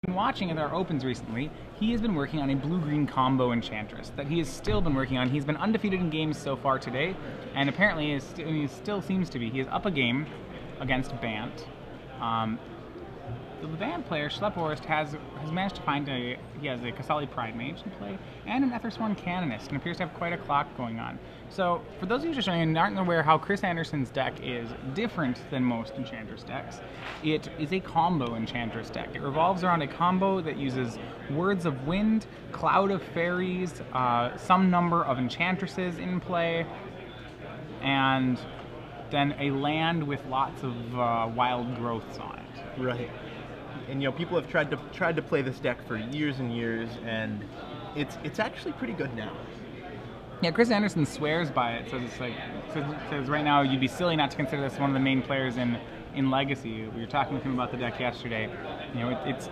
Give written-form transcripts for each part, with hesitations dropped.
been watching at our opens recently, he has been working on a blue-green combo Enchantress that he has still been working on. He's been undefeated in games so far today, and apparently he still seems to be. He is up a game against Bant. The Bant player, Schlepphorst, has managed to find he has a Kasali Pride Mage in play and an Ethersworn Canonist, and appears to have quite a clock going on. So, for those of you just aren't aware how Chris Andersen's deck is different than most Enchantress decks, it is a combo Enchantress deck. It revolves around a combo that uses Words of Wind, Cloud of Fairies, some number of Enchantresses in play, and then a land with lots of wild growths on it. Right. And people have tried to play this deck for years and years, and it's actually pretty good now. Yeah, Chris Andersen swears by it. Says right now you'd be silly not to consider this one of the main players in Legacy. We were talking with him about the deck yesterday. It's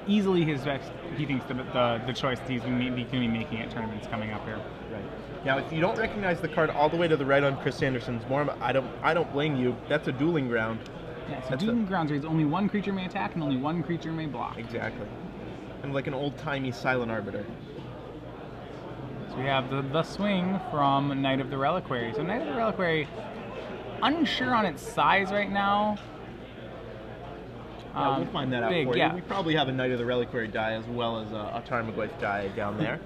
easily his best. He thinks the choice that he's going to be making at tournaments coming up here. Right. Now, if you don't recognize the card all the way to the right on Chris Andersen's Morm, I don't blame you. That's a dueling ground. Yeah, so dueling grounds where only one creature may attack and only one creature may block. Exactly. And like an old-timey Silent Arbiter. So we have the swing from Knight of the Reliquary. So Knight of the Reliquary, unsure on its size right now. Yeah, we'll find that out for you. Yeah. We probably have a Knight of the Reliquary die as well as a Tarmogoyf die down there.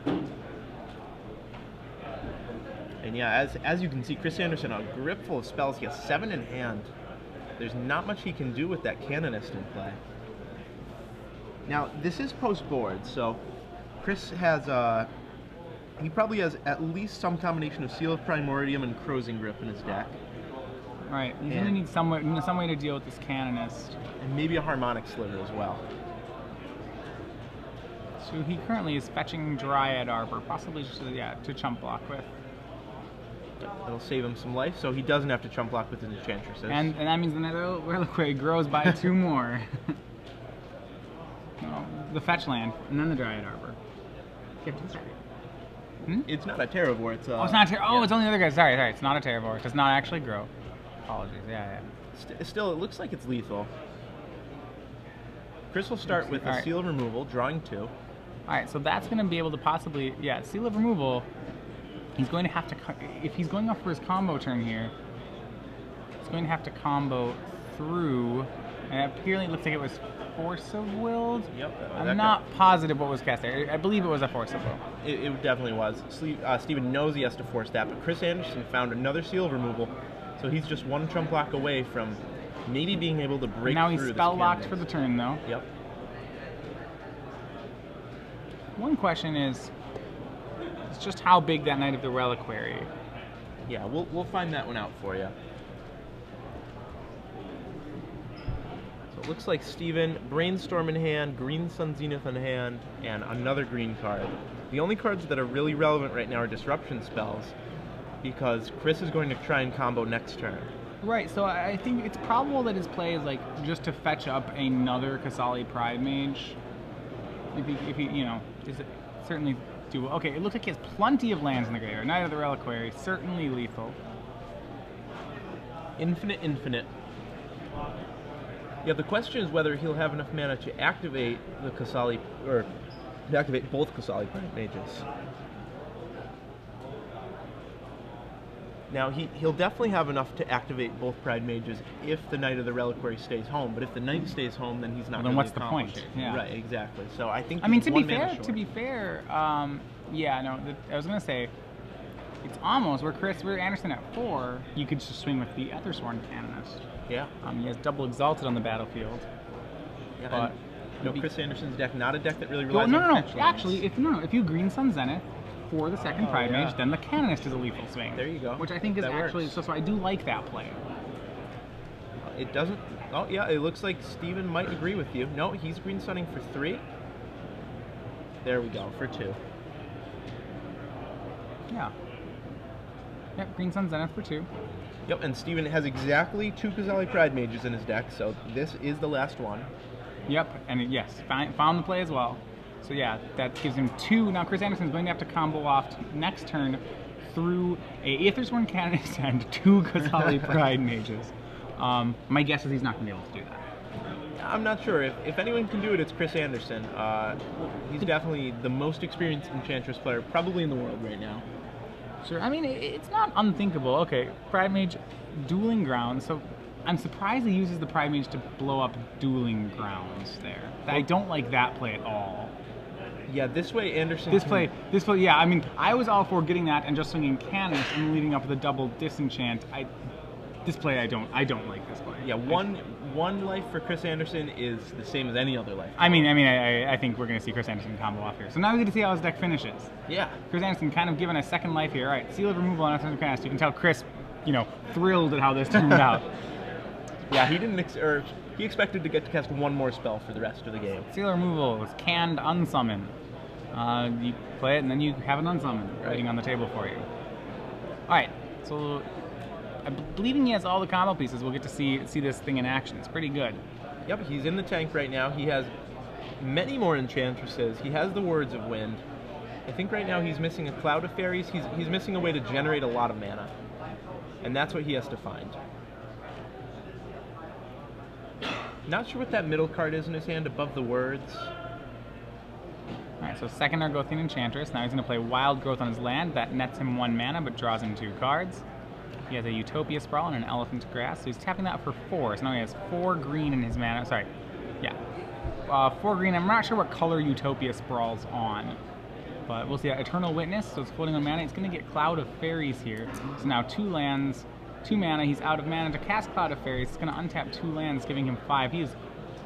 And yeah, as you can see, Chris Andersen, a grip full of spells. He has 7 in hand. There's not much he can do with that Canonist in play. Now, this is post-board, so Chris has, he probably has at least some combination of Seal of Primordium and Crozing Grip in his deck. Right, he's going to need some way to deal with this Canonist. And maybe a Harmonic Sliver as well. So he currently is fetching Dryad Arbor, possibly just to chump block with. It'll save him some life, so he doesn't have to chump block with his Enchantresses. And that means the Nether Reliquary grows by 2 more. The fetch land, and then the Dryad Arbor. It's not a Terravore, it's a... Oh, it's not a Terravore. Oh, it's only the other guy. Sorry, it's not a Terravore. It does not actually grow. Apologies, yeah. Still, it looks like it's lethal. Chris will start with a Seal of Removal, drawing 2. Alright, so that's going to be able to possibly... Yeah, Seal of Removal... He's going to have to, if he's going off for his combo turn here, he's going to have to combo through, and apparently it looks like it was Force of Will. Yep. I'm not positive what was cast there. I believe it was a Force of Will. It definitely was. Steven knows he has to force that, but Chris Andersen found another Seal of Removal, so he's just 1 chump block away from maybe being able to break now through he's this spell locked Canonist. for the turn, though. Yep. One question is just how big that Knight of the Reliquary. Yeah, we'll find that one out for you. So it looks like Steven, Brainstorm in hand, Green Sun Zenith in hand, and another green card. The only cards that are really relevant right now are disruption spells, because Chris is going to try and combo next turn. Right, so I think it's probable that his play is just to fetch up another Kasali Pride Mage. If he is it certainly. Okay, it looks like he has plenty of lands in the graveyard. Knight of the Reliquary, certainly lethal. Infinite. Yeah, the question is whether he'll have enough mana to activate the Kasali, or to activate both Kasali Pride Mages. Now, he'll definitely have enough to activate both Pride Mages if the Knight of the Reliquary stays home. But if the Knight stays home, then he's not. Well, then what's the point? Yeah. Right, exactly. So I think. I mean, to be fair, yeah, no. I was gonna say, it's almost where Andersen at 4, you could just swing with the Ethersworn Canonist. Yeah. He has double exalted on the battlefield. Yeah. But Chris Andersen's deck, not a deck that really relies on fetch lands. Actually, if you Green Sun Zenith for the second Pride Mage, then the Canonist is a lethal swing. There you go. Which I think is actually so I do like that play. It doesn't. Oh yeah, it looks like Steven might agree with you. No, he's Green Sunning for 3. There we go, for 2. Yeah. Yep, Green Sun Zenith for 2. Yep, and Steven has exactly 2 Kasali Pride Mages in his deck, so this is the last one. Yep, and yes, found the play as well. So yeah, that gives him 2. Now Chris Andersen's going to have to combo off next turn through a Ethersworn Canonist and 2 Kasali Pride Mages. My guess is he's not going to be able to do that. I'm not sure. If anyone can do it, it's Chris Andersen. He's definitely the most experienced Enchantress player probably in the world right now. Sure. I mean, it's not unthinkable. Okay, Pride Mage, Dueling Grounds. So I'm surprised he uses the Pride Mage to blow up Dueling Grounds there. I don't like that play at all. Yeah, this way Andersen. This play. Yeah. I mean, I was all for getting that and just swinging cannons and leading up with a double disenchant. This play, I don't like this play. Yeah, one life for Chris Andersen is the same as any other life. I think we're going to see Chris Andersen combo off here. So now we get to see how his deck finishes. Yeah. Chris Andersen kind of given a second life here. All right, Seal of Removal on after cast. You can tell Chris, thrilled at how this turned out. Yeah, he didn't, he expected to get to cast one more spell for the rest of the game. Seal of Removal is canned unsummon. You play it and then you have an unsummon waiting on the table for you. All right, so I'm believing he has all the combo pieces. We'll get to see this thing in action. It's pretty good. Yep, he's in the tank right now. He has many more Enchantresses. He has the Words of Wind. I think right now he's missing a Cloud of Fairies. He's missing a way to generate a lot of mana. And that's what he has to find. Not sure what that middle card is in his hand above the words. Alright, so second Argothian Enchantress. Now he's going to play Wild Growth on his land. That nets him 1 mana but draws him 2 cards. He has a Utopia Sprawl and an Elephant Grass, so he's tapping that for 4. So now he has 4 green in his mana. Sorry, yeah. 4 green. I'm not sure what color Utopia Sprawl's on, but we'll see. Eternal Witness, so it's floating on mana. It's going to get Cloud of Fairies here. So now 2 lands, 2 mana. He's out of mana to cast Cloud of Fairies. It's going to untap 2 lands, giving him 5. He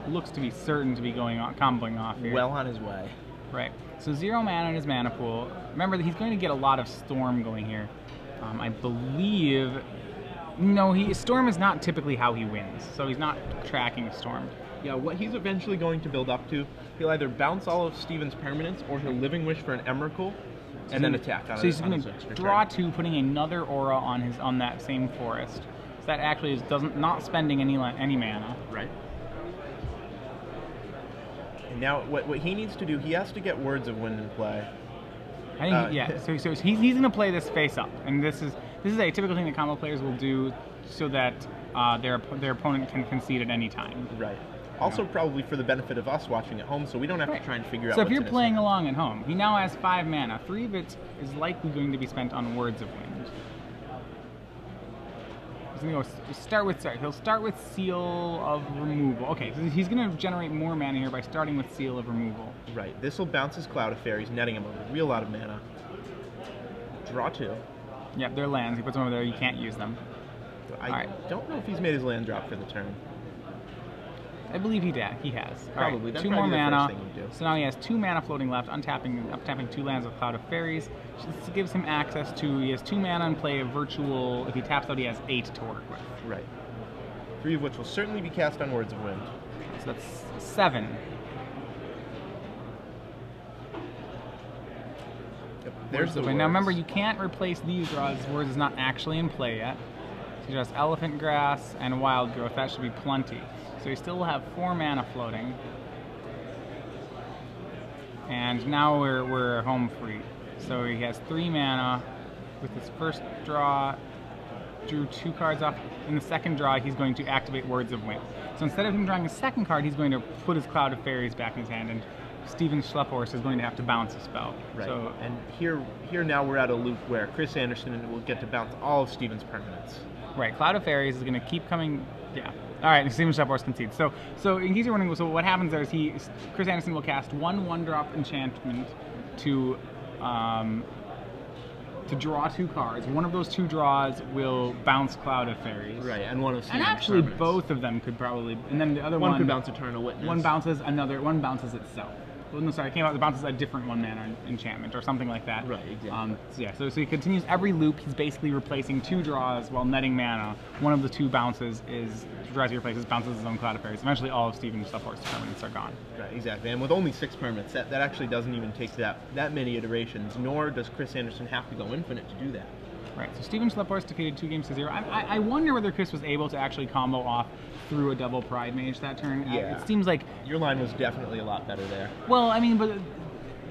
looks to be certain to be comboing off here. Well on his way. Right. So 0 mana in his mana pool. Remember that he's going to get a lot of Storm going here. I believe, Storm is not typically how he wins, so he's not tracking Storm. Yeah, what he's eventually going to build up to, he'll either bounce all of Steven's permanents, or he'll Living Wish for an Emrakul, and then attack. So he's going to draw 2, putting another aura on that same forest. So that actually is not spending any mana. Right. And now, what he needs to do, he has to get Words of Wind in play. I think, so he's going to play this face up, and this is a typical thing that combo players will do so that their opponent can concede at any time. Right. Also, probably for the benefit of us watching at home, so we don't have to try and figure out. So if you're playing along at home, he now has 5 mana. 3 of it is likely going to be spent on Words of Wind. He'll start with Seal of Removal. Okay, so he's going to generate more mana here by starting with Seal of Removal. Right. This will bounce his Cloud of Fairies, netting him a real lot of mana. Draw 2. Yep, they're lands. He puts them over there. You can't use them. I don't know if he's made his land drop for the turn. I believe he has. Probably. Right, 2 more mana. So now he has 2 mana floating left, uptapping 2 lands with Cloud of Fairies. This gives him access to, he has 2 mana and play a virtual, if he taps out he has 8 to work with. Right. 3 of which will certainly be cast on Words of Wind. So that's 7. Yep, there's the words. Now remember, you can't replace these draws. Words is not actually in play yet. So just Elephant Grass and Wild Growth. That should be plenty. So he still will have 4 mana floating. And now we're home free. So he has 3 mana. With his first draw, drew 2 cards off. In the second draw, he's going to activate Words of Wind. So instead of him drawing a second card, he's going to put his Cloud of Fairies back in his hand, and Steven Schlepphorst is going to have to bounce a spell. Right. So, and here now we're at a loop where Chris Andersen will get to bounce all of Steven's permanents. Right, Cloud of Fairies is going to keep coming. Yeah. All right, Steven Schlepphorst concedes. So in case you're wondering, so what happens there is Chris Andersen will cast 1 1-drop enchantment to draw 2 cards. One of those 2 draws will bounce Cloud of Fairies. Right, and one of Steven's And actually, permanents. both of them could probably, and then the other one could bounce Eternal Witness. One bounces itself. Well, no, sorry, it came out. It bounces a different 1 mana enchantment or something like that. Right, exactly. So he continues every loop. He's basically replacing 2 draws while netting mana. One of the 2 bounces draws he replaces bounces his own Cloud of Fairies. Eventually, all of Steven Schlepphorst's permanents are gone. Right, exactly. And with only 6 permanents, that actually doesn't even take that many iterations. Nor does Chris Andersen have to go infinite to do that. Right, so Steven Schlepphorst defeated 2 games to 0. I wonder whether Chris was able to actually combo off through a double Pride Mage that turn. Yeah. It seems like... Your line was definitely a lot better there. Well, I mean, but